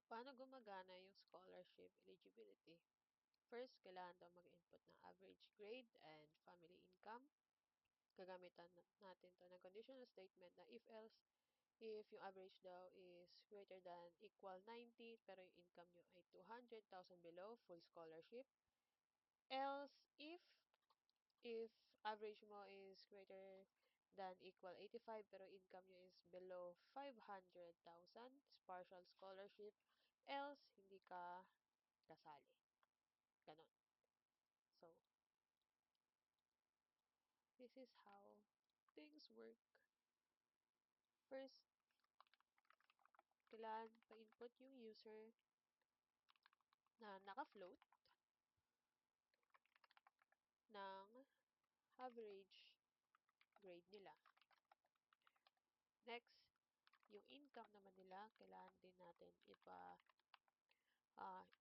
Paano gumagana yung scholarship eligibility? First, kailangan daw mag-input ng average grade and family income. Gagamitan natin to ng conditional statement na if yung average daw is greater than equal 90 pero yung income nyo ay 200,000 below, full scholarship. Else, if average mo is greater than equal 85 pero income nyo is below 500,000, partial scholarship. Else, hindi ka kasali. Ganon. So, this is how things work. First, kailangan pa-input yung user na naka-float ng average grade nila. Next, yung income naman nila, kailangan din natin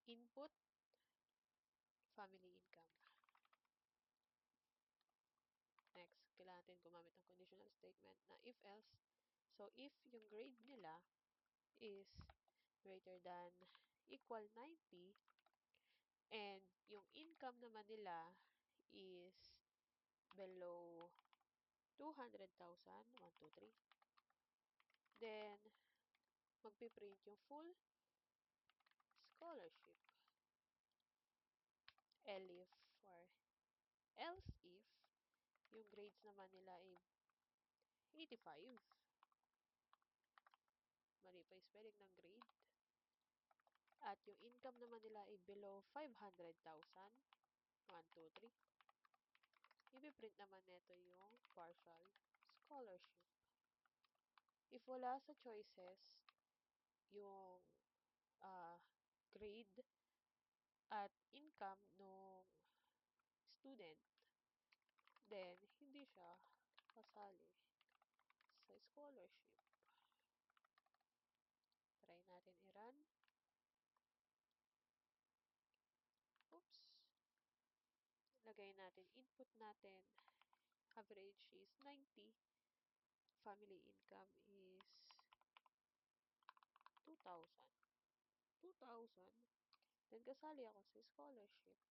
input family income. Next, kailangan natin gumamit ng conditional statement na if-else. So, if yung grade nila is greater than equal 90 and yung income naman nila is below 200,000, 1, 2, 3, then magpiprint yung full scholarship. Elif or else if yung grades naman nila ay 85, mali pa yung spelling ng grade, at yung income naman nila ay below 500,000, 1, 2, 3, ipiprint naman nito yung partial scholarship. If wala sa choices yung grade at income nung student, then hindi siya kasali sa scholarship. Try natin i-run. Oops. Lagay natin, input natin, average is 90, family income is 2,000. 2,000. Then kasali ako sa scholarship.